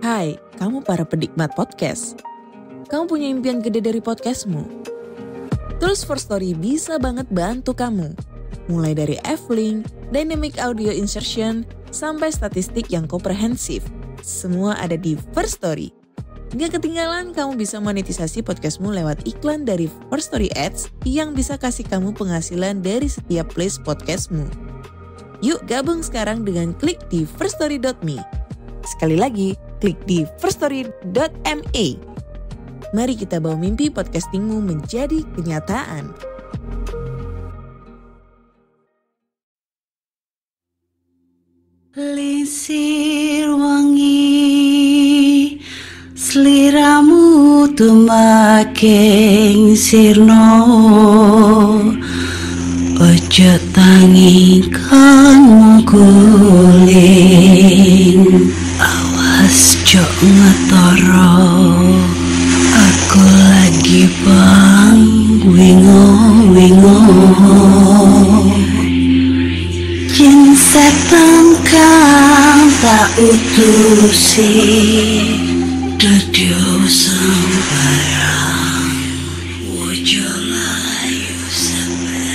Hai, kamu para penikmat podcast. Kamu punya impian gede dari podcastmu? Terus First Story bisa banget bantu kamu. Mulai dari F-Link, Dynamic Audio Insertion, sampai statistik yang komprehensif. Semua ada di First Story. Gak ketinggalan kamu bisa monetisasi podcastmu lewat iklan dari First Story Ads yang bisa kasih kamu penghasilan dari setiap place podcastmu. Yuk gabung sekarang dengan klik di firststory.me. Sekali lagi, klik di firststory.me. Mari kita bawa mimpi podcastingmu menjadi kenyataan. Lisir wangi, sliramu tumaking sirno. Ojo tangi kan mengguling, awas jo ngetoro. Aku lagi bang wingo. Yen setan kang tak utusi, dadya sembarang ojo layu sampe.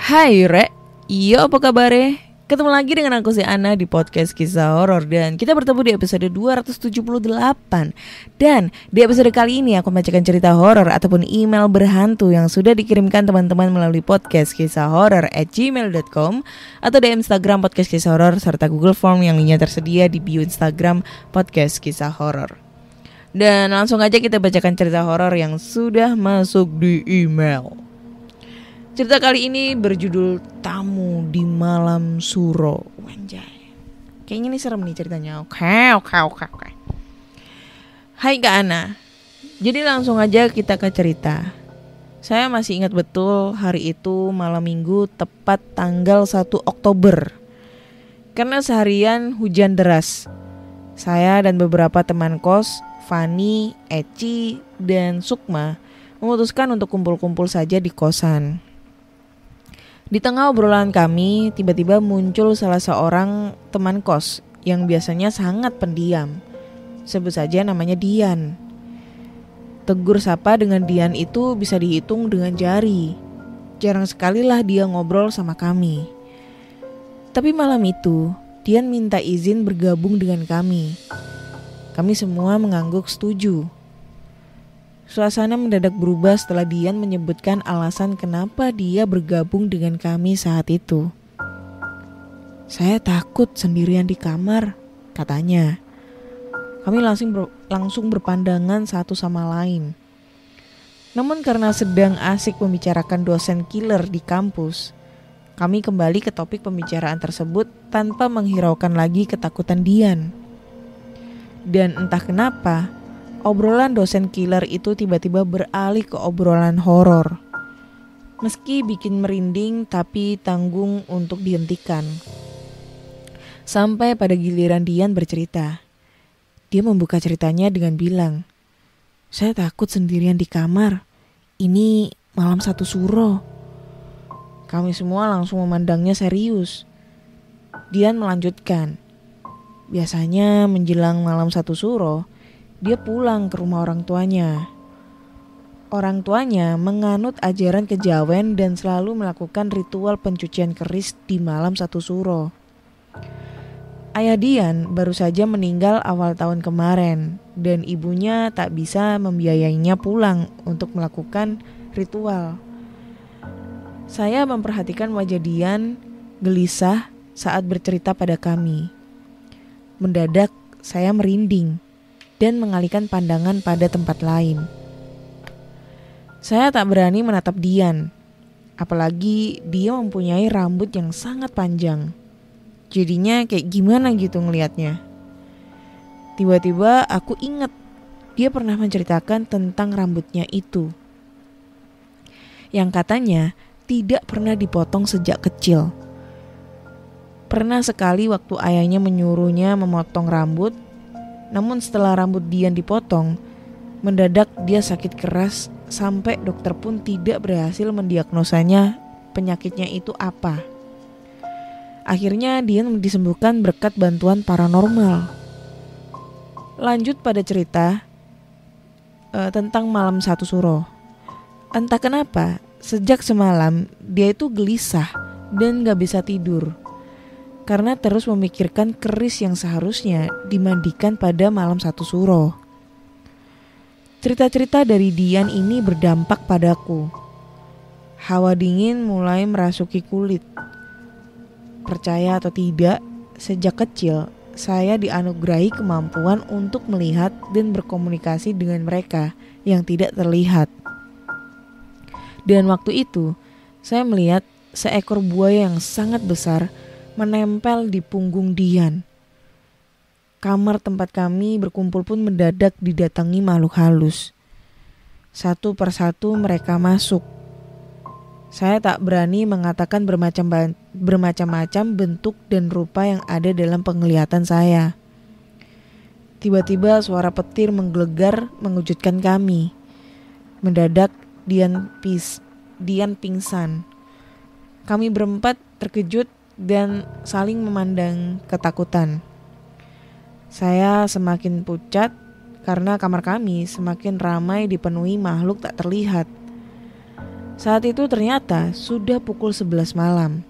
Hai Rek, iya apa kabarnya? Ketemu lagi dengan aku si Ana di podcast Kisah Horor. Dan kita bertemu di episode 278. Dan di episode kali ini aku membacakan cerita horor ataupun email berhantu yang sudah dikirimkan teman-teman melalui podcast kisahhoror@gmail.com atau di Instagram podcast Kisah Horor serta Google Form yang linknya tersedia di bio Instagram podcast Kisah Horor. Dan langsung aja kita bacakan cerita horor yang sudah masuk di email. Cerita kali ini berjudul Tamu di Malam Suro. Anjay. Kayaknya ini serem nih ceritanya. Oke. Hai Kak Ana. Jadi langsung aja kita ke cerita. Saya masih ingat betul hari itu malam minggu tepat tanggal 1 Oktober. Karena seharian hujan deras. Saya dan beberapa teman kos, Fani, Eci, dan Sukma memutuskan untuk kumpul-kumpul saja di kosan. Di tengah obrolan kami, tiba-tiba muncul salah seorang teman kos yang biasanya sangat pendiam. Sebut saja namanya Dian. Tegur sapa dengan Dian itu bisa dihitung dengan jari. Jarang sekali lah dia ngobrol sama kami. Tapi malam itu, Dian minta izin bergabung dengan kami. Kami semua mengangguk setuju. Suasana mendadak berubah setelah Dian menyebutkan alasan kenapa dia bergabung dengan kami saat itu. Saya takut sendirian di kamar, katanya. Kami langsung berpandangan satu sama lain. Namun karena sedang asik membicarakan dosen killer di kampus, kami kembali ke topik pembicaraan tersebut tanpa menghiraukan lagi ketakutan Dian. Dan entah kenapa, obrolan dosen killer itu tiba-tiba beralih ke obrolan horor. Meski bikin merinding tapi tanggung untuk dihentikan. Sampai pada giliran Dian bercerita. Dia membuka ceritanya dengan bilang, "Saya takut sendirian di kamar. Ini malam 1 Suro." Kami semua langsung memandangnya serius. Dian melanjutkan, "Biasanya menjelang malam 1 Suro, dia pulang ke rumah orang tuanya. Orang tuanya menganut ajaran kejawen dan selalu melakukan ritual pencucian keris di malam 1 Suro. Ayah Dian baru saja meninggal awal tahun kemarin dan ibunya tak bisa membiayainya pulang untuk melakukan ritual. Saya memperhatikan wajah Dian gelisah saat bercerita pada kami. Mendadak saya merinding dan mengalihkan pandangan pada tempat lain. Saya tak berani menatap Dian, apalagi dia mempunyai rambut yang sangat panjang. Jadinya kayak gimana gitu ngelihatnya. Tiba-tiba aku ingat dia pernah menceritakan tentang rambutnya itu. Yang katanya tidak pernah dipotong sejak kecil. Pernah sekali waktu ayahnya menyuruhnya memotong rambut, namun setelah rambut Dian dipotong, mendadak dia sakit keras sampai dokter pun tidak berhasil mendiagnosanya penyakitnya itu apa. Akhirnya Dian disembuhkan berkat bantuan paranormal. Lanjut pada cerita tentang malam satu suro. Entah kenapa, sejak semalam dia itu gelisah dan gak bisa tidur karena terus memikirkan keris yang seharusnya dimandikan pada malam satu suro. Cerita-cerita dari Dian ini berdampak padaku. Hawa dingin mulai merasuki kulit. Percaya atau tidak, sejak kecil saya dianugerahi kemampuan untuk melihat dan berkomunikasi dengan mereka yang tidak terlihat. Dan waktu itu, saya melihat seekor buaya yang sangat besar menempel di punggung Dian. Kamar tempat kami berkumpul pun mendadak didatangi makhluk halus. Satu persatu mereka masuk. Saya tak berani mengatakan bermacam-macam bentuk dan rupa yang ada dalam penglihatan saya. Tiba-tiba suara petir menggelegar mengejutkan kami. Mendadak Dian pingsan. Kami berempat terkejut dan saling memandang ketakutan. Saya semakin pucat karena kamar kami semakin ramai dipenuhi makhluk tak terlihat. Saat itu ternyata sudah pukul 11 malam.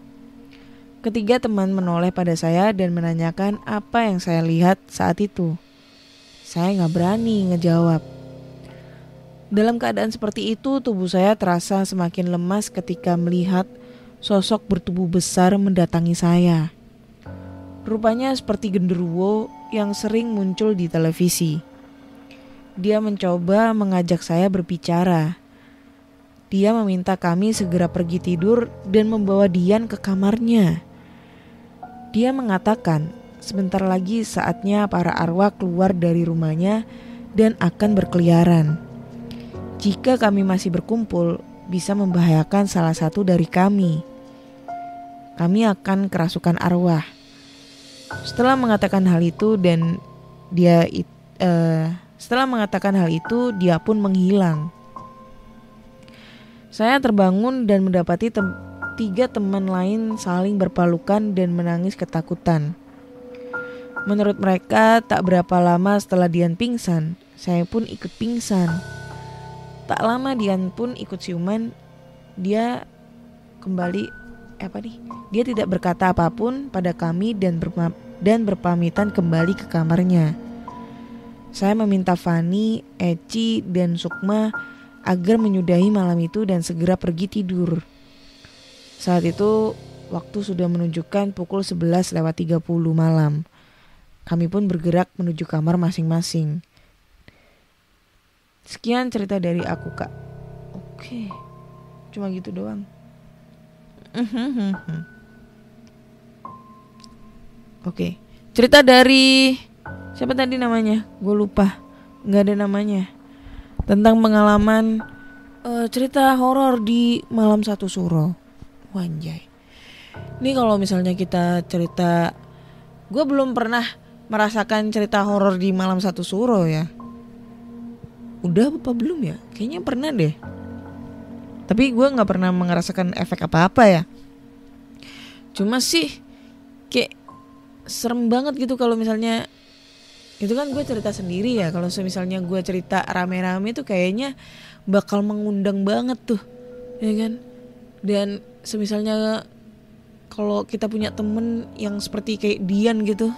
Ketiga teman menoleh pada saya dan menanyakan apa yang saya lihat saat itu. Saya gak berani ngejawab. Dalam keadaan seperti itu, tubuh saya terasa semakin lemas ketika melihat sosok bertubuh besar mendatangi saya. Rupanya seperti genderuwo yang sering muncul di televisi. Dia mencoba mengajak saya berbicara. Dia meminta kami segera pergi tidur dan membawa Dian ke kamarnya. Dia mengatakan sebentar lagi saatnya para arwah keluar dari rumahnya dan akan berkeliaran. Jika kami masih berkumpul, bisa membahayakan salah satu dari kami. Kami akan kerasukan arwah. Setelah mengatakan hal itu dia pun menghilang. Saya terbangun dan mendapati tiga teman lain saling berpelukan dan menangis ketakutan. Menurut mereka, tak berapa lama setelah Dian pingsan, saya pun ikut pingsan. Tak lama Dian pun ikut siuman. Dia tidak berkata apapun pada kami dan berpamitan kembali ke kamarnya. Saya meminta Fani, Eci, dan Sukma agar menyudahi malam itu dan segera pergi tidur. Saat itu waktu sudah menunjukkan pukul 11:30 malam. Kami pun bergerak menuju kamar masing-masing. Sekian cerita dari aku, Kak. Oke, cuma gitu doang. Oke, cerita dari siapa tadi namanya? Gue lupa, nggak ada namanya. Tentang pengalaman cerita horor di malam satu suro. Wanjay. Ini kalau misalnya kita cerita, gue belum pernah merasakan cerita horor di malam satu suro ya. Udah apa belum ya? Kayaknya pernah deh. Tapi gue gak pernah merasakan efek apa-apa ya. Cuma sih kayak serem banget gitu kalau misalnya, itu kan gue cerita sendiri ya. Kalau misalnya gue cerita rame-rame tuh kayaknya bakal mengundang banget tuh, ya kan. Dan semisalnya kalau kita punya temen yang seperti kayak Dian gitu,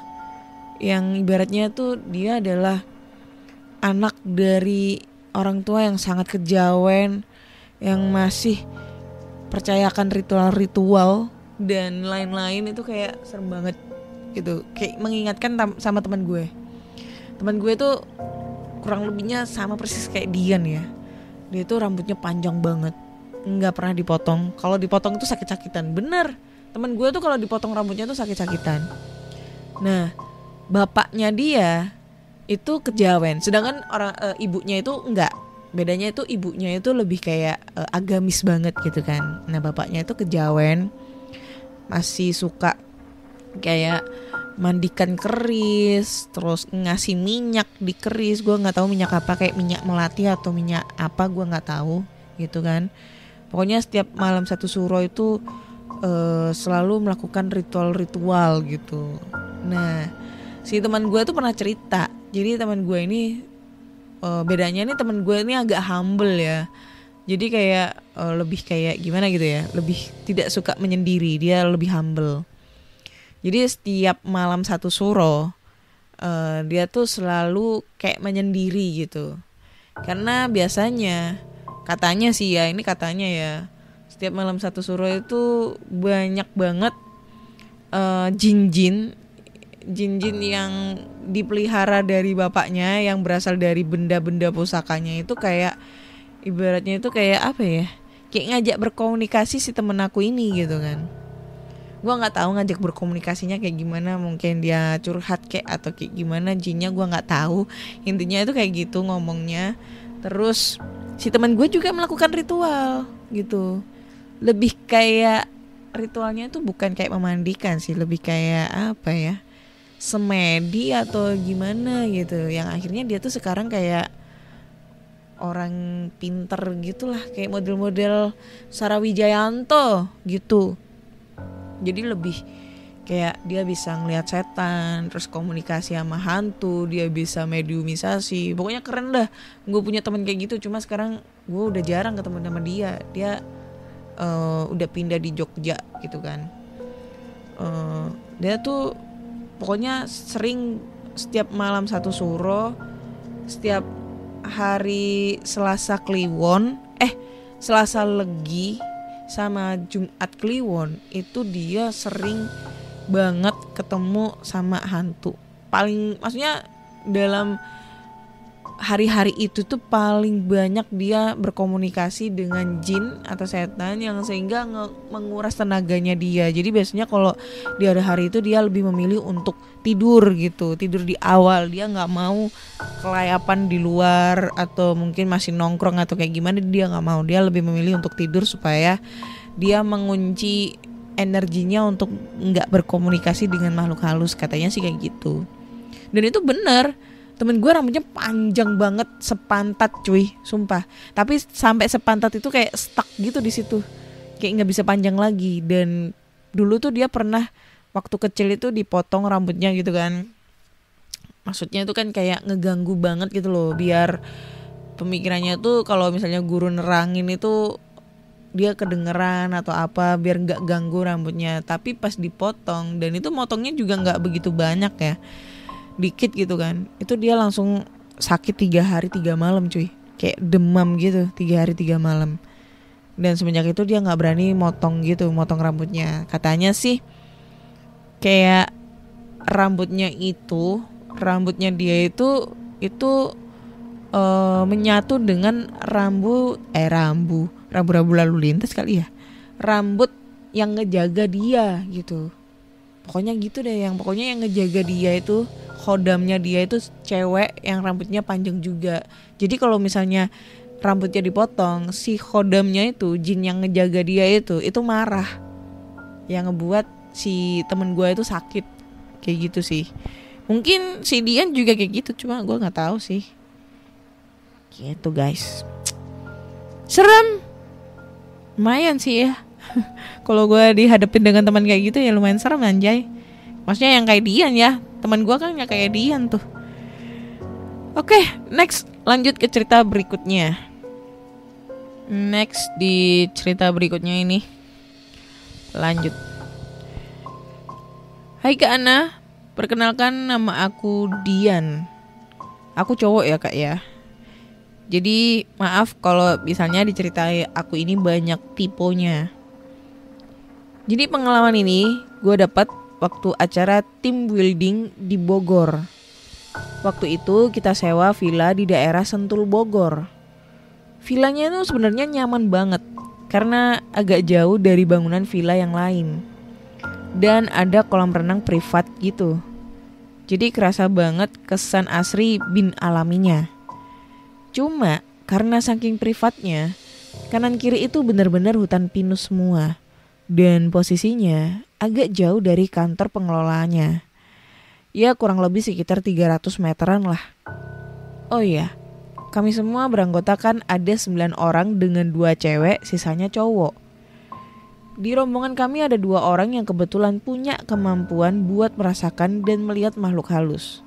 yang ibaratnya tuh dia adalah anak dari orang tua yang sangat kejawen, yang masih percayakan ritual-ritual dan lain-lain, itu kayak serem banget gitu. Kayak mengingatkan sama teman gue. Teman gue tuh kurang lebihnya sama persis kayak Dian ya. Dia tuh rambutnya panjang banget, nggak pernah dipotong. Kalau dipotong tuh sakit-sakitan. Bener, teman gue tuh kalau dipotong rambutnya tuh sakit-sakitan. Nah, bapaknya dia itu kejawen, sedangkan ibunya itu enggak. Bedanya itu ibunya itu lebih kayak agamis banget gitu kan. Nah, bapaknya itu kejawen, masih suka kayak mandikan keris, terus ngasih minyak di keris. Gue nggak tahu minyak apa, kayak minyak melati atau minyak apa, gue nggak tahu gitu kan. Pokoknya setiap malam satu suro itu selalu melakukan ritual-ritual gitu. Nah, si teman gue tuh pernah cerita. Jadi teman gue ini bedanya nih, teman gue ini agak humble ya. Jadi kayak lebih kayak gimana gitu ya, lebih tidak suka menyendiri, dia lebih humble. Jadi setiap malam satu suro dia tuh selalu kayak menyendiri gitu. Karena biasanya katanya sih ya, ini katanya ya, setiap malam satu suro itu banyak banget jin-jin yang dipelihara dari bapaknya, yang berasal dari benda-benda pusakanya itu kayak ibaratnya itu kayak apa ya, kayak ngajak berkomunikasi si temen aku ini gitu kan. Gue nggak tahu ngajak berkomunikasinya kayak gimana, mungkin dia curhat kayak atau kayak gimana jinnya, gue nggak tahu. Intinya itu kayak gitu ngomongnya. Terus si teman gue juga melakukan ritual gitu, lebih kayak ritualnya itu bukan kayak memandikan sih, lebih kayak apa ya, semedi atau gimana gitu, yang akhirnya dia tuh sekarang kayak orang pinter gitulah, kayak model-model Sarah Wijayanto gitu. Jadi lebih kayak dia bisa ngelihat setan, terus komunikasi sama hantu, dia bisa mediumisasi. Pokoknya keren dah. Gue punya teman kayak gitu, cuma sekarang gue udah jarang ketemu sama dia. Dia udah pindah di Jogja gitu kan. Dia tuh pokoknya sering setiap malam satu suro, setiap hari Selasa Kliwon, Selasa Legi sama Jumat Kliwon itu dia sering banget ketemu sama hantu. Paling maksudnya dalam hari-hari itu tuh paling banyak dia berkomunikasi dengan jin atau setan, yang sehingga menguras tenaganya dia. Jadi biasanya kalau di hari itu dia lebih memilih untuk tidur gitu, tidur di awal. Dia nggak mau kelayapan di luar atau mungkin masih nongkrong atau kayak gimana, dia nggak mau. Dia lebih memilih untuk tidur supaya dia mengunci energinya untuk nggak berkomunikasi dengan makhluk halus, katanya sih kayak gitu. Dan itu benar. Temen gue rambutnya panjang banget, sepantat cuy, sumpah. Tapi sampai sepantat itu kayak stuck gitu di situ, kayak nggak bisa panjang lagi. Dan dulu tuh dia pernah waktu kecil itu dipotong rambutnya gitu kan. Maksudnya itu kan kayak ngeganggu banget gitu loh, biar pemikirannya tuh kalau misalnya guru nerangin itu dia kedengeran atau apa, biar nggak ganggu rambutnya. Tapi pas dipotong, dan itu motongnya juga nggak begitu banyak ya, dikit gitu kan, itu dia langsung sakit 3 hari 3 malam cuy, kayak demam gitu 3 hari 3 malam. Dan semenjak itu dia nggak berani motong rambutnya. Katanya sih kayak rambutnya dia itu menyatu dengan rambu lalu lintas kali ya, rambut yang ngejaga dia gitu. Pokoknya gitu deh, pokoknya yang ngejaga dia itu khodamnya dia itu cewek yang rambutnya panjang juga. Jadi kalau misalnya rambutnya dipotong, si khodamnya itu, jin yang ngejaga dia itu marah, yang ngebuat si temen gue itu sakit. Kayak gitu sih. Mungkin si Dian juga kayak gitu, cuma gue nggak tahu sih. Gitu guys. Serem. Lumayan sih ya. Kalau gue dihadapin dengan teman kayak gitu ya lumayan serem anjay. Maksudnya yang kayak Dian ya, teman gue kan yang kayak Dian tuh. Oke, next lanjut ke cerita berikutnya. Next di cerita berikutnya ini, lanjut. Hai Kak Ana, perkenalkan nama aku Dian. Aku cowok ya Kak ya. Jadi maaf kalau misalnya diceritain aku ini banyak tiponya. Jadi pengalaman ini gue dapat waktu acara team building di Bogor. Waktu itu kita sewa villa di daerah Sentul Bogor. Villanya itu sebenarnya nyaman banget karena agak jauh dari bangunan villa yang lain. Dan ada kolam renang privat gitu. Jadi kerasa banget kesan asri bin alaminya. Cuma karena saking privatnya, kanan kiri itu benar-benar hutan pinus semua. Dan posisinya agak jauh dari kantor pengelolanya. Ya kurang lebih sekitar 300 meteran lah. Oh iya, kami semua beranggotakan ada 9 orang dengan 2 cewek, sisanya cowok. Di rombongan kami ada 2 orang yang kebetulan punya kemampuan buat merasakan dan melihat makhluk halus.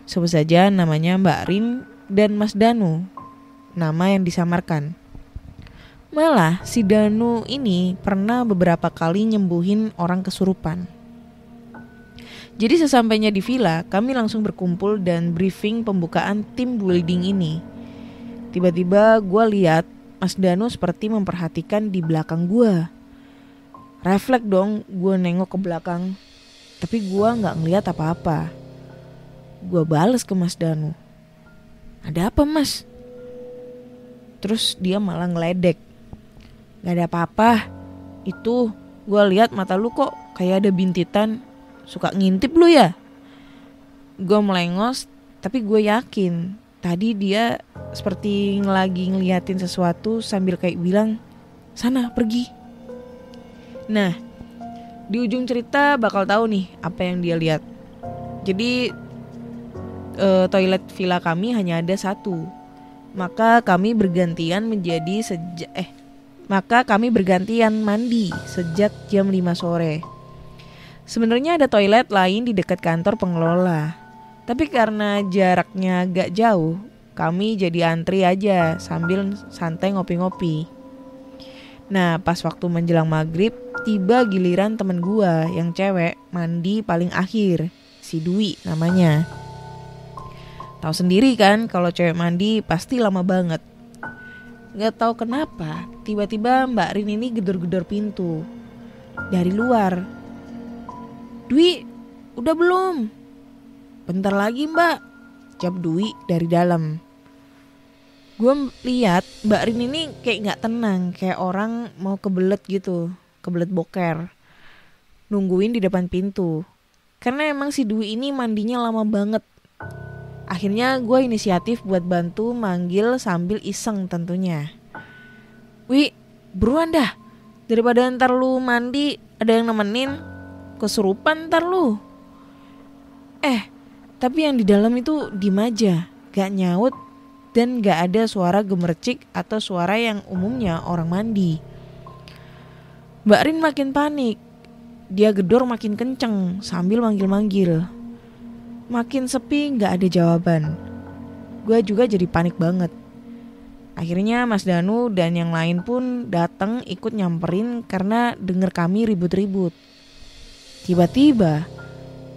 Sebut saja namanya Mbak Rin dan Mas Danu, nama yang disamarkan. Malah si Danu ini pernah beberapa kali nyembuhin orang kesurupan. Jadi sesampainya di villa, kami langsung berkumpul dan briefing pembukaan tim building ini. Tiba-tiba gue lihat Mas Danu seperti memperhatikan di belakang gue. Refleks dong gue nengok ke belakang, tapi gue gak ngeliat apa-apa. Gue bales ke Mas Danu, "Ada apa mas?" Terus dia malah ngeledek, "Gak ada apa-apa. Itu gue lihat mata lu kok kayak ada bintitan. Suka ngintip lu ya?" Gue melengos, tapi gue yakin tadi dia seperti lagi ngeliatin sesuatu sambil kayak bilang, "Sana pergi." Nah, di ujung cerita bakal tahu nih apa yang dia lihat. Jadi toilet villa kami hanya ada 1. Maka kami bergantian mandi sejak jam 5 sore. Sebenarnya ada toilet lain di dekat kantor pengelola, tapi karena jaraknya agak jauh, kami jadi antri aja sambil santai ngopi-ngopi. Nah, pas waktu menjelang maghrib, tiba giliran temen gua yang cewek mandi paling akhir, si Dwi namanya. Tahu sendiri kan kalau cewek mandi pasti lama banget. Gak tahu kenapa tiba-tiba Mbak Rin ini gedor-gedor pintu dari luar. "Dwi, udah belum?" "Bentar lagi mbak," jawab Dwi dari dalam. Gue lihat Mbak Rin ini kayak gak tenang, kayak orang mau kebelet gitu, kebelet boker, nungguin di depan pintu. Karena emang si Dwi ini mandinya lama banget. Akhirnya gue inisiatif buat bantu manggil sambil iseng tentunya. "Wi, buruan dah, daripada ntar lu mandi ada yang nemenin, kesurupan ntar lu." Tapi yang di dalam itu diem aja, gak nyaut dan gak ada suara gemercik atau suara yang umumnya orang mandi. Mbak Rin makin panik, dia gedor makin kenceng sambil manggil-manggil. Makin sepi gak ada jawaban. Gue juga jadi panik banget. Akhirnya Mas Danu dan yang lain pun datang ikut nyamperin karena denger kami ribut-ribut. Tiba-tiba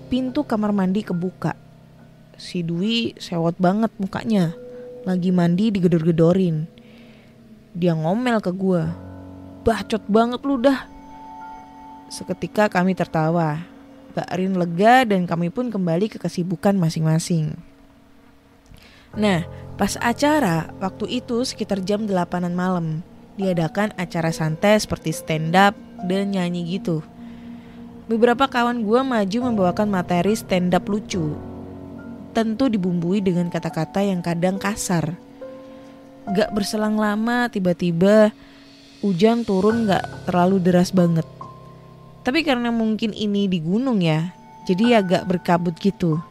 pintu kamar mandi kebuka. Si Dwi sewot banget mukanya, lagi mandi digedor-gedorin. Dia ngomel ke gue, "Bacot banget lu dah." Seketika kami tertawa. Mbak Rin lega dan kami pun kembali ke kesibukan masing-masing. Nah, pas acara waktu itu sekitar jam 8-an malam, diadakan acara santai seperti stand up dan nyanyi gitu. Beberapa kawan gue maju membawakan materi stand up lucu, tentu dibumbui dengan kata-kata yang kadang kasar. Gak berselang lama tiba-tiba hujan turun gak terlalu deras banget. Tapi karena mungkin ini di gunung ya, jadi agak berkabut gitu.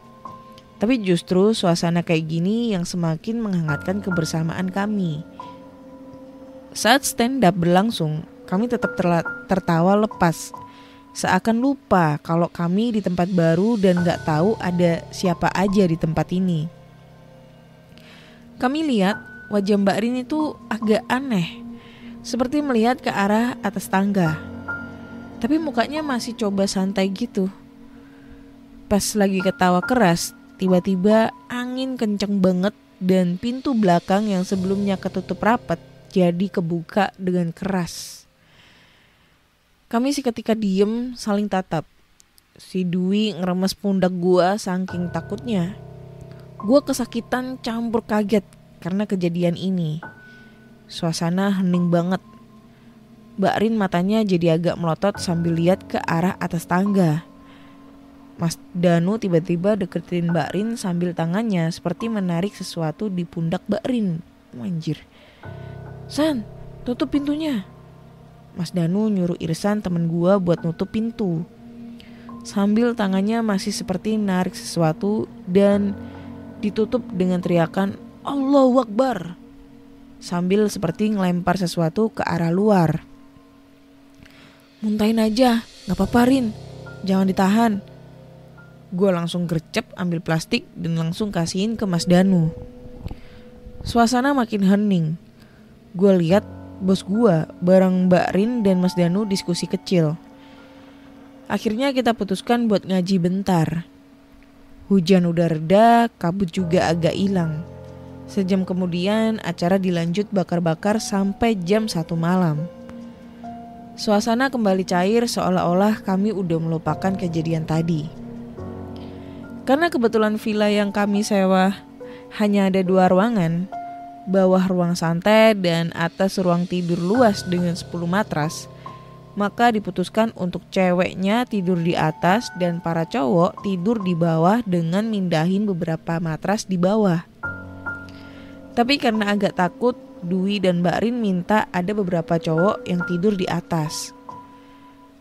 Tapi justru suasana kayak gini yang semakin menghangatkan kebersamaan kami. Saat stand up berlangsung, kami tetap tertawa lepas. Seakan lupa kalau kami di tempat baru dan gak tahu ada siapa aja di tempat ini. Kami lihat wajah Mbak Rin itu agak aneh, seperti melihat ke arah atas tangga. Tapi mukanya masih coba santai gitu. Pas lagi ketawa keras, tiba-tiba angin kenceng banget dan pintu belakang yang sebelumnya ketutup rapat jadi kebuka dengan keras. Kami seketika diem saling tatap. Si Dwi ngeremes pundak gua saking takutnya. Gua kesakitan campur kaget karena kejadian ini. Suasana hening banget. Mbak Rin matanya jadi agak melotot sambil lihat ke arah atas tangga. Mas Danu tiba-tiba deketin Mbak Rin sambil tangannya seperti menarik sesuatu di pundak Mbak Rin. Anjir. "San, tutup pintunya." Mas Danu nyuruh Irsan temen gua buat nutup pintu. Sambil tangannya masih seperti narik sesuatu dan ditutup dengan teriakan, Allahu Akbar, sambil seperti ngelempar sesuatu ke arah luar. Muntahin aja, gak apa-apa Rin, jangan ditahan. Gue langsung gercep ambil plastik dan langsung kasihin ke Mas Danu. Suasana makin hening. Gue lihat bos gue bareng Mbak Rin dan Mas Danu diskusi kecil. Akhirnya kita putuskan buat ngaji bentar. Hujan udah reda, kabut juga agak hilang. Sejam kemudian acara dilanjut bakar-bakar sampai jam 1 malam. Suasana kembali cair seolah-olah kami udah melupakan kejadian tadi. Karena kebetulan villa yang kami sewa hanya ada 2 ruangan, bawah ruang santai dan atas ruang tidur luas dengan 10 matras, maka diputuskan untuk ceweknya tidur di atas dan para cowok tidur di bawah dengan mindahin beberapa matras di bawah. Tapi karena agak takut, Dwi dan Mbak Rin minta ada beberapa cowok yang tidur di atas.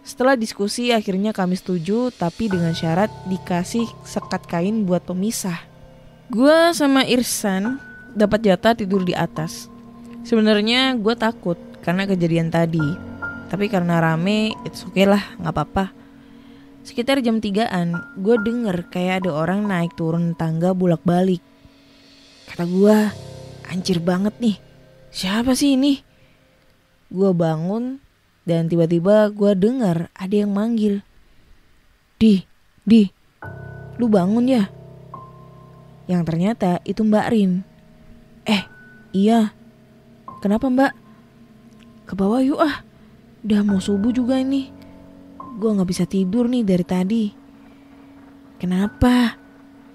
Setelah diskusi akhirnya kami setuju, tapi dengan syarat dikasih sekat kain buat pemisah. Gue sama Irsan dapat jatah tidur di atas. Sebenarnya gue takut karena kejadian tadi, tapi karena rame, it's okay lah, gak apa-apa. Sekitar jam 3-an, gue denger kayak ada orang naik turun tangga bolak-balik. Kata gue, anjir banget nih, siapa sih ini? Gue bangun dan tiba-tiba gue dengar ada yang manggil. Di, lu bangun ya? Yang ternyata itu Mbak Rin. Iya, kenapa Mbak? Ke bawah yuk ah, udah mau subuh juga ini. Gue gak bisa tidur nih dari tadi. Kenapa?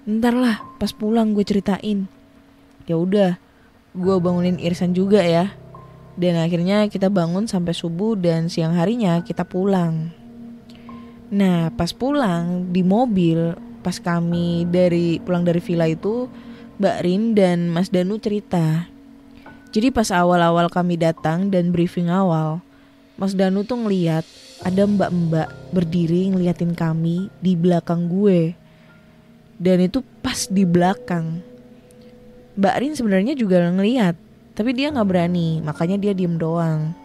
Ntar lah, pas pulang gue ceritain. Ya udah, gue bangunin Irsan juga ya. Dan akhirnya kita bangun sampai subuh dan siang harinya kita pulang. Nah pas pulang di mobil, pas kami pulang dari villa itu, Mbak Rin dan Mas Danu cerita. Jadi pas awal-awal kami datang dan briefing awal, Mas Danu tuh ngeliat ada mbak-mbak berdiri ngeliatin kami di belakang gue. Dan itu pas di belakang. Mbak Rin sebenarnya juga ngeliat, tapi dia gak berani, makanya dia diem doang.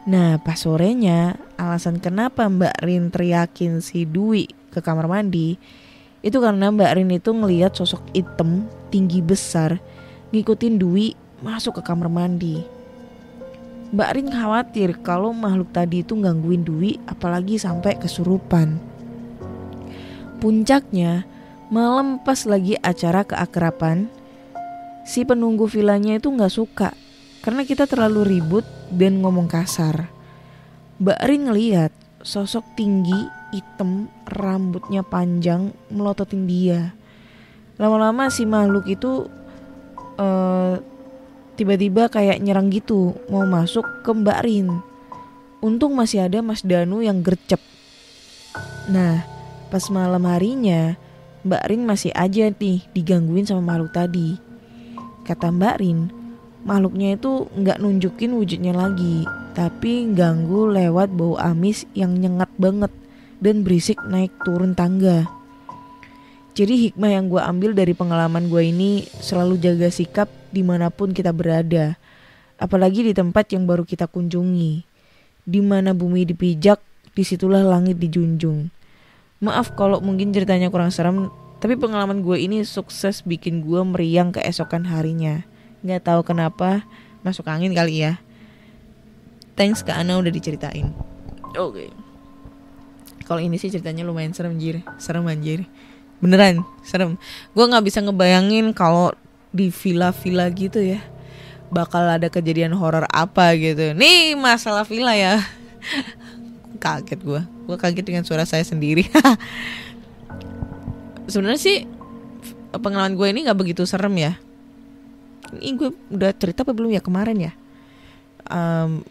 Nah pas sorenya, alasan kenapa Mbak Rin teriakin si Dwi ke kamar mandi, itu karena Mbak Rin itu ngeliat sosok hitam tinggi besar ngikutin Dwi masuk ke kamar mandi. Mbak Rin khawatir kalau makhluk tadi itu gangguin Dwi, apalagi sampai kesurupan. Puncaknya, malam pas lagi acara keakraban, si penunggu villanya itu gak suka karena kita terlalu ribut dan ngomong kasar. Mbak Rin ngeliat sosok tinggi, hitam, rambutnya panjang melototin dia. Lama-lama si makhluk itu tiba-tiba kayak nyerang gitu, mau masuk ke Mbak Rin. Untung masih ada Mas Danu yang gercep. Nah pas malam harinya, Mbak Rin masih aja nih digangguin sama makhluk tadi. Kata Mbak Rin, makhluknya itu gak nunjukin wujudnya lagi, tapi ganggu lewat bau amis yang nyengat banget dan berisik naik turun tangga. Jadi hikmah yang gue ambil dari pengalaman gue ini, selalu jaga sikap dimanapun kita berada. Apalagi di tempat yang baru kita kunjungi. Dimana bumi dipijak, disitulah langit dijunjung. Maaf kalau mungkin ceritanya kurang serem, tapi pengalaman gue ini sukses bikin gue meriang keesokan harinya. Gak tahu kenapa, masuk angin kali ya. Thanks ke Ana udah diceritain. Oke. Kalau ini sih ceritanya lumayan serem anjir. Beneran serem. Gue gak bisa ngebayangin kalau di villa-villa gitu ya bakal ada kejadian horor apa gitu. Nih masalah villa ya. Kaget gue kaget dengan suara saya sendiri. Sebenarnya sih pengalaman gue ini gak begitu serem ya. Ini gue udah cerita apa belum ya kemarin ya?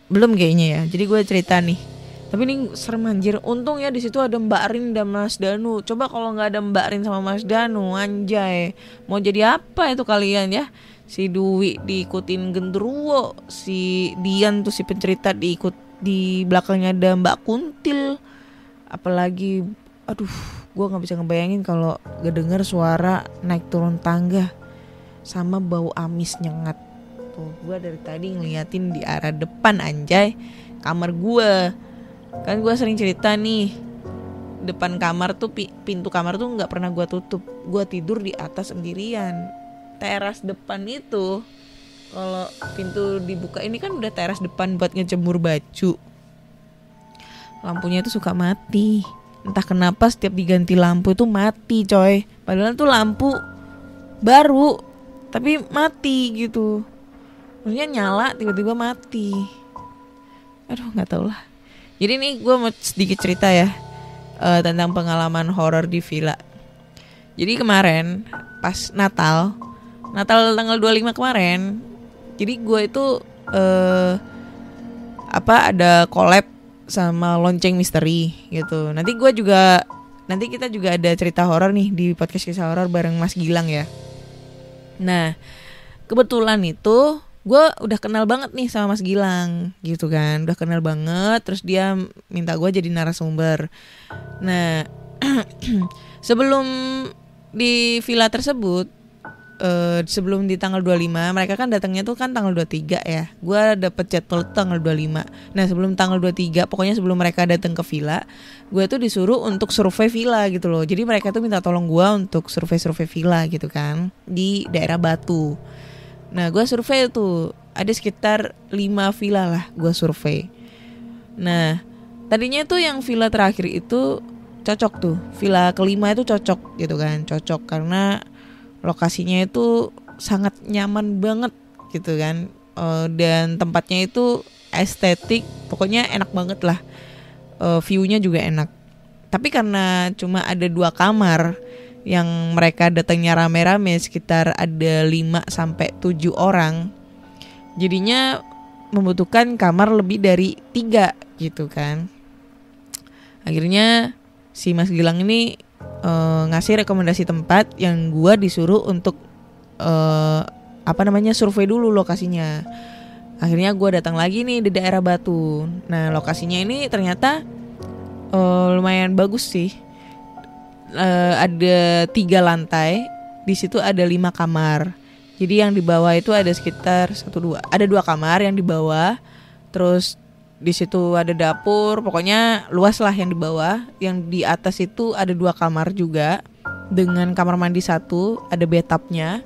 Belum kayaknya ya. Jadi gue cerita nih. Tapi ini serem anjir. Untung ya di situ ada Mbak Rin dan Mas Danu. Coba kalau nggak ada Mbak Rin sama Mas Danu, anjay, mau jadi apa itu kalian ya? Si Dwi diikutin genderuwo, si Dian tuh si pencerita diikut, di belakangnya ada Mbak Kuntil. Apalagi, aduh, gue nggak bisa ngebayangin kalau ngedenger suara naik turun tangga. sama bau amis nyengat. Tuh, gue dari tadi ngeliatin di arah depan anjay kamar gue. Kan gue sering cerita nih, depan kamar tuh pintu kamar tuh nggak pernah gue tutup. Gue tidur di atas sendirian. Teras depan itu kalau pintu dibuka ini kan udah teras depan buat ngejemur baju. Lampunya itu suka mati. Entah kenapa setiap diganti lampu itu mati coy. Padahal tuh lampu baru tapi mati gitu. Maksudnya nyala tiba-tiba mati. Aduh gak tau lah. Jadi nih gue mau sedikit cerita ya tentang pengalaman horor di villa. Jadi kemarin pas Natal tanggal 25 kemarin. Jadi gue itu ada collab sama Lonceng Misteri gitu. Nanti kita juga ada cerita horor nih di podcast kisah horor bareng Mas Gilang ya. Nah, kebetulan itu gue udah kenal banget nih sama Mas Gilang gitu kan. Udah kenal banget, terus dia minta gue jadi narasumber. Nah, sebelum di villa tersebut, sebelum di tanggal 25, mereka kan datangnya tuh kan tanggal 23 ya. Gue dapet jadwal tanggal 25. Nah sebelum tanggal 23, pokoknya sebelum mereka datang ke villa, gue tuh disuruh untuk survei villa gitu loh. Jadi mereka tuh minta tolong gue untuk survei villa gitu kan, di daerah Batu. Nah gue survei tuh, ada sekitar 5 villa lah gue survei. Nah tadinya tuh yang villa terakhir itu cocok tuh, villa kelima itu cocok gitu kan. Cocok karena lokasinya itu sangat nyaman banget gitu kan, dan tempatnya itu estetik, pokoknya enak banget lah, view-nya juga enak. Tapi karena cuma ada 2 kamar yang mereka datangnya rame-rame, sekitar ada 5-7 orang, jadinya membutuhkan kamar lebih dari 3 gitu kan. Akhirnya si Mas Gilang ini ngasih rekomendasi tempat yang gue disuruh untuk survei dulu lokasinya. Akhirnya gue datang lagi nih di daerah Batu. Nah lokasinya ini ternyata lumayan bagus sih. Ada 3 lantai, di situ ada 5 kamar. Jadi yang di bawah itu ada sekitar 2 kamar yang di bawah. Terus di situ ada dapur, pokoknya luas lah yang di bawah. Yang di atas itu ada 2 kamar juga dengan kamar mandi 1, ada bathtubnya.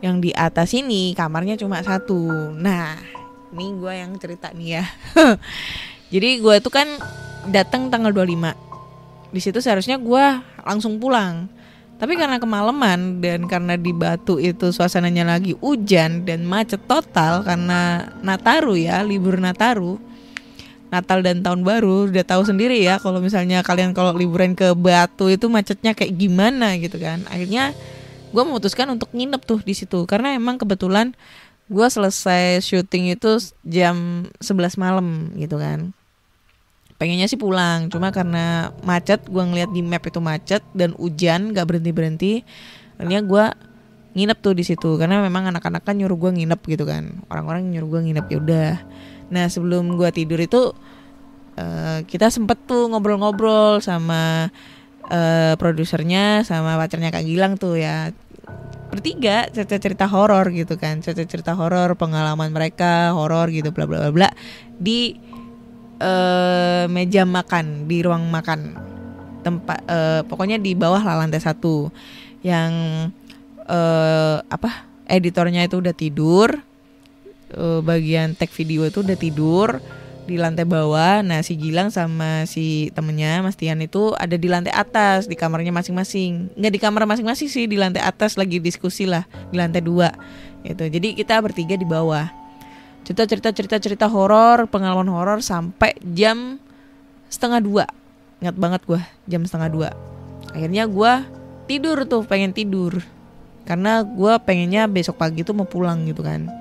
Yang di atas ini kamarnya cuma 1. Nah, ini gue yang cerita nih ya. Jadi gue tuh kan datang tanggal 25. Di situ seharusnya gue langsung pulang. Tapi karena kemalaman dan karena di Batu itu suasananya lagi hujan dan macet total karena Nataru ya, libur Nataru. Natal dan Tahun Baru, udah tahu sendiri ya kalau misalnya kalian kalau liburan ke Batu itu macetnya kayak gimana gitu kan. Akhirnya gue memutuskan untuk nginep tuh di situ karena emang kebetulan gue selesai syuting itu jam 11 malam gitu kan. Pengennya sih pulang, cuma karena macet, gue ngeliat di map itu macet dan hujan gak berhenti. Akhirnya gue nginep tuh di situ karena memang anak-anak kan nyuruh gue nginep gitu kan. Orang-orang nyuruh gue nginep, ya udah. Nah sebelum gue tidur itu kita sempet tuh ngobrol-ngobrol sama produsernya sama pacarnya Kak Gilang tuh ya, bertiga cerita-cerita horor gitu kan, cerita-cerita horor, pengalaman mereka horor gitu bla bla bla bla di meja makan, di ruang makan tempat, pokoknya di bawah lah lantai 1 yang editornya itu udah tidur. Bagian tag video itu udah tidur di lantai bawah. Nah si Gilang sama si temennya Mas Tian itu ada di lantai atas, di kamarnya masing-masing. Nggak di kamar masing-masing sih, di lantai atas lagi diskusi lah, di lantai 2 gitu. Jadi kita bertiga di bawah cerita horor, pengalaman horor sampai jam 1:30. Ingat banget gue, jam 1:30. Akhirnya gue tidur tuh, pengen tidur karena gue pengennya besok pagi tuh mau pulang gitu kan.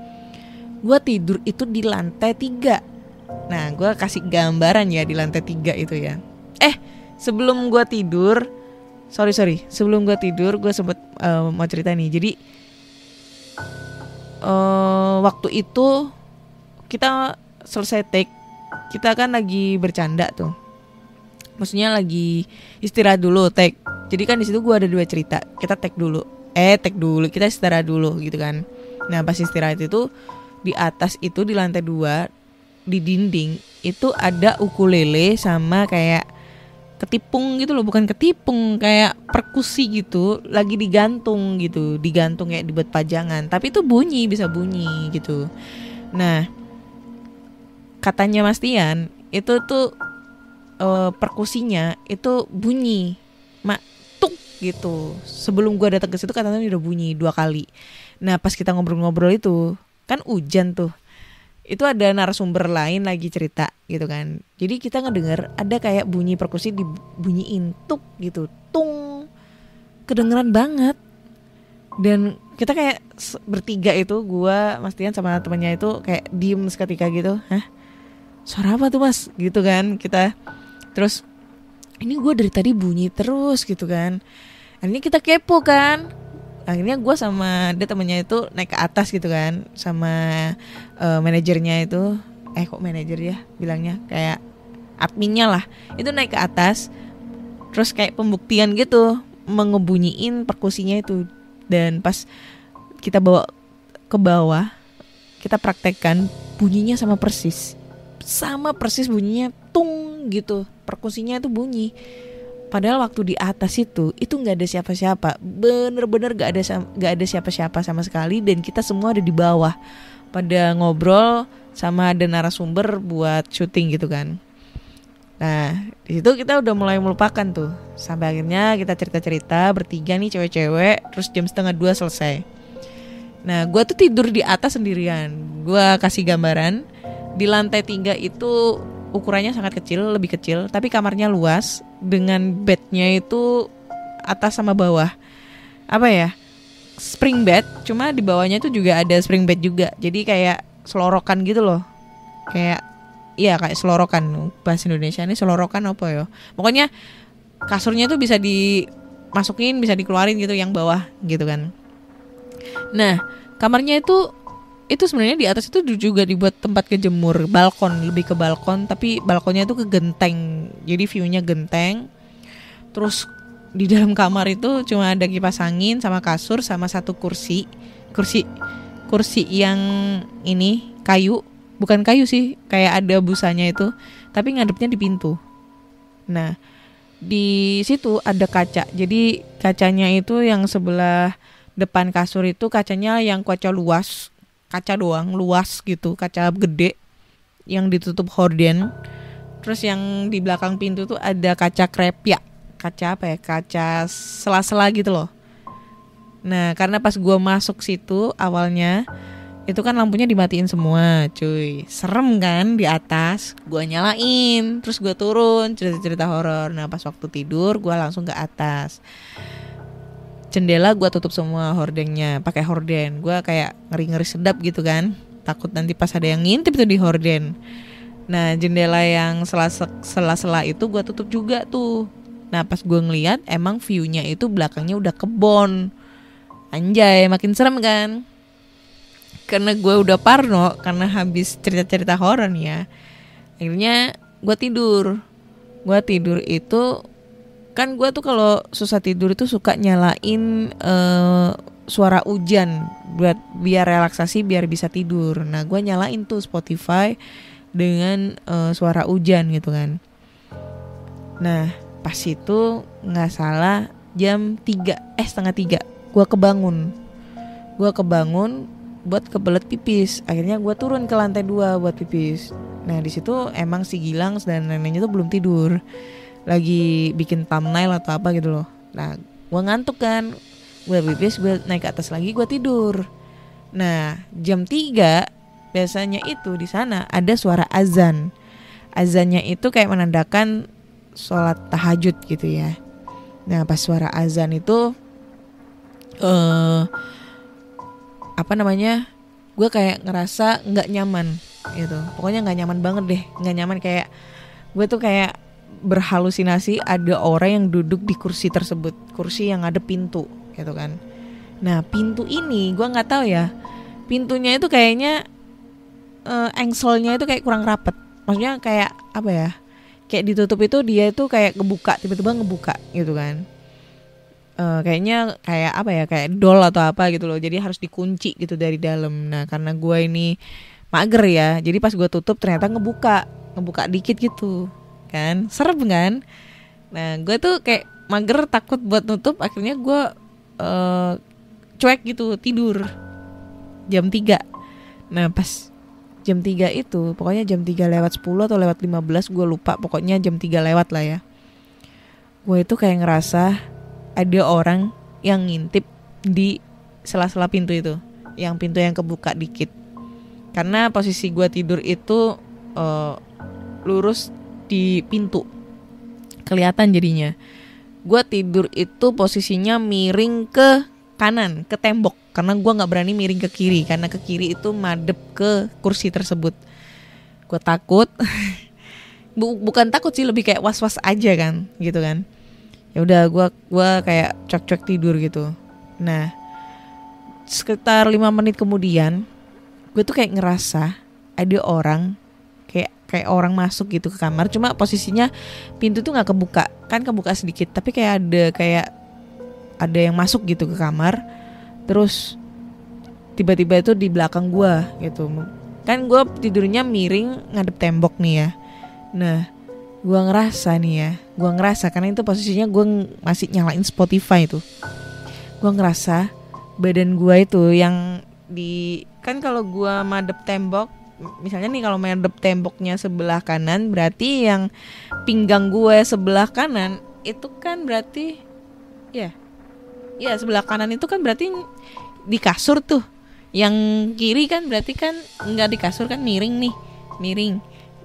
Gue tidur itu di lantai 3. Nah gue kasih gambaran ya di lantai 3 itu ya. Sebelum gue tidur, sebelum gue tidur gue sempet mau cerita nih. Jadi waktu itu kita selesai take, kita kan lagi bercanda tuh, maksudnya lagi istirahat dulu take. Jadi kan di situ gue ada 2 cerita, kita take dulu. take dulu, kita istirahat dulu gitu kan. Nah pas istirahat itu di atas itu di lantai 2 di dinding itu ada ukulele sama kayak ketipung gitu loh, bukan ketipung, kayak perkusi gitu, lagi digantung gitu, digantung kayak dibuat pajangan, tapi itu bunyi, bisa bunyi gitu. Nah katanya Mas Tian itu tuh perkusinya itu bunyi tuk gitu. Sebelum gua datang ke situ katanya udah bunyi 2 kali. Nah pas kita ngobrol-ngobrol itu kan hujan tuh, itu ada narasumber lain lagi cerita gitu kan. Jadi kita ngedenger ada kayak bunyi perkusi dibunyiin tuk gitu, tung, kedengeran banget. Dan kita kayak bertiga itu, gua, Mas Tian sama temannya itu kayak diem seketika gitu. Hah? Suara apa tuh Mas? Gitu kan kita. Terus ini gue dari tadi bunyi terus gitu kan. Akhirnya kita kepo kan. Akhirnya gue sama dia temennya itu naik ke atas gitu kan, sama manajernya itu, kok manajer ya bilangnya, kayak adminnya lah, itu naik ke atas. Terus kayak pembuktian gitu, mengebunyiin perkusinya itu. Dan pas kita bawa ke bawah, kita praktekkan, bunyinya sama persis bunyinya, tung gitu, perkusinya itu bunyi. Padahal waktu di atas itu nggak ada siapa-siapa, bener-bener nggak ada siapa-siapa sama sekali, dan kita semua ada di bawah, pada ngobrol sama ada narasumber buat syuting gitu kan. Nah di situ kita udah mulai melupakan tuh, sampai akhirnya kita cerita-cerita bertiga nih cewek-cewek, terus jam 1:30 selesai. Nah gue tuh tidur di atas sendirian. Gue kasih gambaran, di lantai 3 itu ukurannya sangat kecil, lebih kecil, tapi kamarnya luas, dengan bednya itu atas sama bawah. Apa ya? Spring bed, cuma di bawahnya itu juga ada spring bed juga. Jadi kayak selorokan gitu loh. Kayak selorokan. Bahasa Indonesia ini selorokan apa ya? Pokoknya kasurnya tuh bisa dimasukin, bisa dikeluarin gitu yang bawah gitu kan. Nah, kamarnya itu sebenarnya di atas itu juga dibuat tempat kejemur, balkon, lebih ke balkon, tapi balkonnya itu ke genteng, jadi viewnya genteng. Terus di dalam kamar itu cuma ada kipas angin sama kasur sama satu kursi yang ini kayu, bukan kayu sih, kayak ada busanya itu, tapi ngadepnya di pintu. Nah di situ ada kaca, jadi kacanya itu yang sebelah depan kasur itu kacanya yang kaca luas, kaca doang, luas gitu, kaca gede yang ditutup horden. Terus yang di belakang pintu tuh ada kaca krepia, kaca apa ya, kaca sela-sela gitu loh. Nah karena pas gue masuk situ awalnya itu kan lampunya dimatiin semua cuy, serem kan di atas. Gue nyalain, terus gue turun, cerita-cerita horor. Nah pas waktu tidur gue langsung ke atas, jendela gue tutup semua hordengnya, pakai horden. Gue kayak ngeri-ngeri sedap gitu kan, takut nanti pas ada yang ngintip tuh di horden. Nah jendela yang sela-sela itu gue tutup juga tuh. Nah pas gue ngeliat emang viewnya itu belakangnya udah kebon. Anjay, makin serem kan. Karena gue udah parno, karena habis cerita-cerita horor nih ya. Akhirnya gue tidur. Gue tidur itu kan gue tuh kalau susah tidur itu suka nyalain suara hujan buat biar relaksasi, biar bisa tidur. Nah gue nyalain tuh Spotify dengan suara hujan gitu kan. Nah pas itu nggak salah jam 3, 2:30 gue kebangun buat kebelet pipis. Akhirnya gue turun ke lantai 2 buat pipis. Nah di situ emang si Gilang dan neneknya tuh belum tidur, lagi bikin thumbnail atau apa gitu loh. Nah gue ngantuk kan, gue pipis, gue naik ke atas lagi, gue tidur. Nah jam 3 biasanya itu di sana ada suara azan. Azannya itu kayak menandakan sholat tahajud gitu ya. Nah pas suara azan itu gue kayak ngerasa nggak nyaman gitu. Pokoknya nggak nyaman banget deh, nggak nyaman, kayak gue tuh kayak berhalusinasi ada orang yang duduk di kursi tersebut, kursi yang ada pintu gitu kan. Nah pintu ini gue nggak tahu ya, pintunya itu kayaknya engselnya itu kayak kurang rapet. Maksudnya kayak apa ya, kayak ditutup itu dia itu kayak ngebuka, tiba-tiba ngebuka gitu kan. kayaknya kayak apa ya, kayak doll atau apa gitu loh, jadi harus dikunci gitu dari dalam. Nah karena gue ini mager ya, jadi pas gue tutup ternyata ngebuka dikit gitu kan, serem kan. Nah gue tuh kayak mager, takut buat nutup, akhirnya gue cuek gitu, tidur jam 3. Nah pas jam 3 itu, pokoknya jam 3 lewat 10 atau lewat 15, gue lupa, pokoknya jam 3 lewat lah ya. Gue itu kayak ngerasa ada orang yang ngintip di sela-sela pintu itu, yang pintu yang kebuka dikit. Karena posisi gue tidur itu lurus di pintu, kelihatan jadinya. Gue tidur itu posisinya miring ke kanan, ke tembok, karena gue nggak berani miring ke kiri, karena ke kiri itu madep ke kursi tersebut. Gue takut, bukan takut sih, lebih kayak was-was aja kan, gitu kan. Ya udah, gue kayak cuek-cuek tidur gitu. Nah sekitar 5 menit kemudian, gue tuh kayak ngerasa ada orang, kayak orang masuk gitu ke kamar. Cuma posisinya pintu tuh nggak kebuka, kan kebuka sedikit, tapi kayak ada yang masuk gitu ke kamar. Terus tiba-tiba itu di belakang gue gitu, kan gue tidurnya miring ngadep tembok nih ya. Nah gue ngerasa karena itu posisinya gue masih nyalain Spotify tuh. Gue ngerasa badan gue itu yang kan kalau gue madep tembok, misalnya nih kalau madep temboknya sebelah kanan, berarti yang pinggang gue sebelah kanan itu kan berarti ya sebelah kanan itu kan berarti di kasur tuh. Yang kiri kan berarti kan nggak di kasur kan, miring.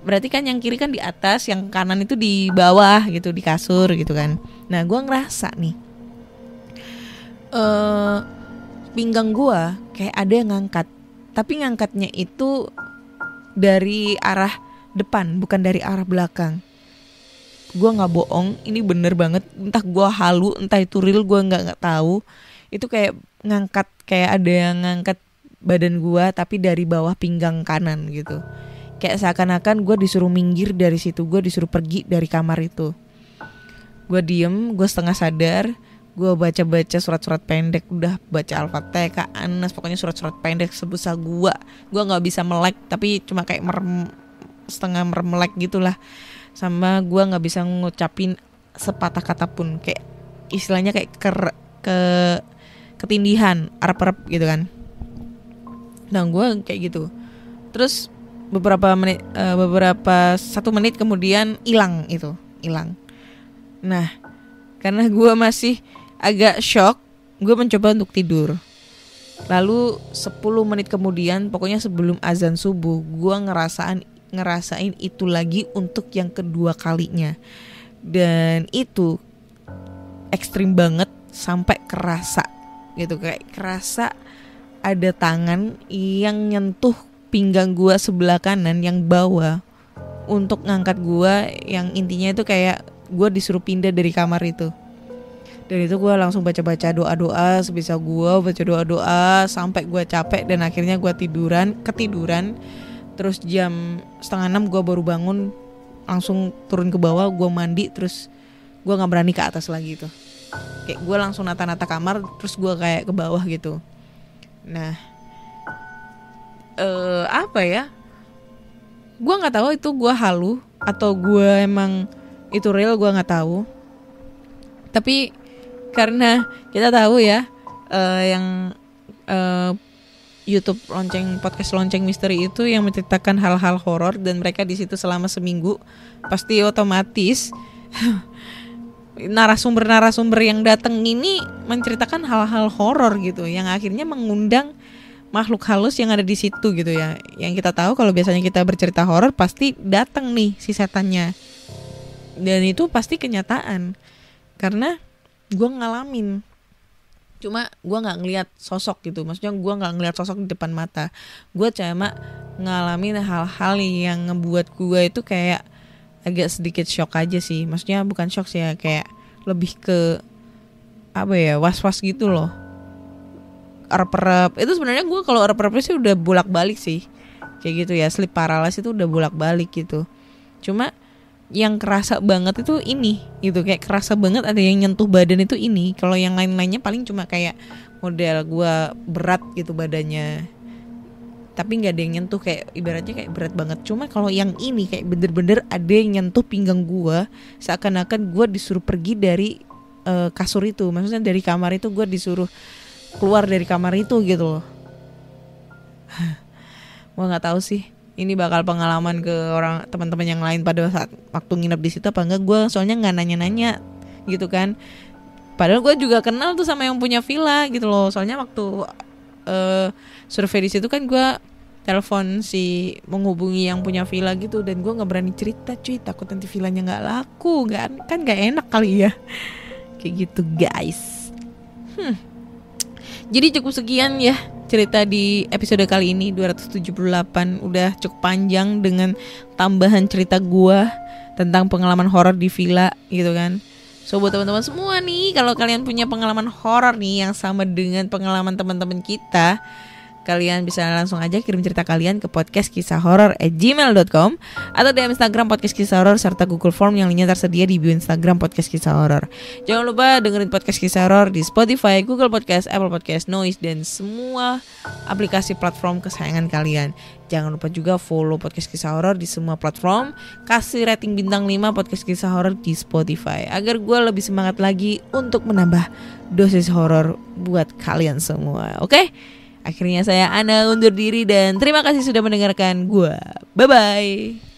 Berarti kan yang kiri kan di atas, yang kanan itu di bawah gitu, di kasur gitu kan. Nah gue ngerasa nih pinggang gue kayak ada yang ngangkat, tapi ngangkatnya itu dari arah depan, bukan dari arah belakang. Gue nggak bohong, ini bener banget. Entah gue halu, entah itu real, gue nggak tahu. Itu kayak ngangkat, kayak ada yang ngangkat badan gue, tapi dari bawah pinggang kanan gitu. Kayak seakan-akan gue disuruh minggir dari situ, gue disuruh pergi dari kamar itu. Gue diem, gue setengah sadar, gue baca-baca surat-surat pendek, udah baca Al-Fatihah, Anas, pokoknya surat-surat pendek sebesar gue nggak bisa melek, tapi cuma kayak setengah melek gitulah. Sama gue nggak bisa ngucapin sepatah kata pun, kayak istilahnya kayak ketindihan, arep-arep gitu kan. Nah gue kayak gitu, terus beberapa 1 menit kemudian hilang. Nah karena gue masih agak shock, gue mencoba untuk tidur. Lalu 10 menit kemudian, pokoknya sebelum azan subuh, gue ngerasain itu lagi untuk yang kedua kalinya. Dan itu ekstrim banget, sampai kerasa gitu, kayak kerasa ada tangan yang nyentuh pinggang gue sebelah kanan yang bawah untuk ngangkat gue, yang intinya itu kayak gue disuruh pindah dari kamar itu. Dan itu gue langsung baca-baca doa-doa sebisa gue, baca doa-doa sampai gue capek, dan akhirnya gue ketiduran. Terus jam 5:30 gue baru bangun, langsung turun ke bawah, gue mandi, terus gue nggak berani ke atas lagi tuh. Kayak gue langsung nata-nata kamar, terus gue kayak ke bawah gitu. Nah apa ya, gue nggak tahu itu gue halu atau gue emang itu real, gue nggak tahu. Tapi karena kita tahu ya, yang YouTube podcast lonceng misteri itu yang menceritakan hal-hal horor, dan mereka di situ selama seminggu, pasti otomatis narasumber yang datang ini menceritakan hal-hal horor gitu, yang akhirnya mengundang makhluk halus yang ada di situ gitu ya. Yang kita tahu kalau biasanya kita bercerita horor pasti datang nih si setannya, dan itu pasti kenyataan karena gue ngalamin. Cuma gue nggak ngelihat sosok gitu, maksudnya gue nggak ngelihat sosok di depan mata. Gue cuma ngalamin hal-hal yang ngebuat gue itu kayak agak sedikit shock aja sih. Maksudnya bukan shock sih ya, kayak lebih ke apa ya, was-was gitu loh. Arep-arep itu sebenarnya gue kalau arep-arep sih udah bolak-balik sih, kayak gitu ya, sleep paralysis itu udah bolak-balik gitu. Cuma yang kerasa banget itu ini gitu, kayak kerasa banget ada yang nyentuh badan itu ini. Kalau yang lain-lainnya paling cuma kayak model gue berat gitu badannya, tapi nggak ada yang nyentuh, kayak ibaratnya kayak berat banget. Cuma kalau yang ini kayak bener-bener ada yang nyentuh pinggang gue, seakan-akan gue disuruh pergi dari kasur itu, maksudnya dari kamar itu, gue disuruh keluar dari kamar itu gitu loh. Gue nggak tahu sih ini bakal pengalaman ke orang teman-teman yang lain pada saat waktu nginep di situ apa enggak. Gue soalnya nggak nanya-nanya gitu kan, padahal gue juga kenal tuh sama yang punya villa gitu loh. Soalnya waktu survei di situ kan gue telepon si menghubungi yang punya villa gitu, dan gue nggak berani cerita cuy, takut nanti villanya nggak laku, kan nggak enak kali ya. Kayak gitu guys. Jadi cukup sekian ya cerita di episode kali ini 278. Udah cukup panjang dengan tambahan cerita gua tentang pengalaman horor di villa gitu kan. So buat teman-teman semua nih, kalau kalian punya pengalaman horor nih yang sama dengan pengalaman teman-teman kita, kalian bisa langsung aja kirim cerita kalian ke podcastkisahhoror@gmail.com atau DM Instagram Podcast Kisah Horor serta Google Form yang linknya tersedia di bio Instagram Podcast Kisah Horor. Jangan lupa dengerin Podcast Kisah Horor di Spotify, Google Podcast, Apple Podcast, Noise, dan semua aplikasi platform kesayangan kalian. Jangan lupa juga follow Podcast Kisah Horor di semua platform. Kasih rating bintang 5 Podcast Kisah Horor di Spotify agar gue lebih semangat lagi untuk menambah dosis horor buat kalian semua. Oke? Akhirnya saya Ana undur diri dan terima kasih sudah mendengarkan gue. Bye-bye.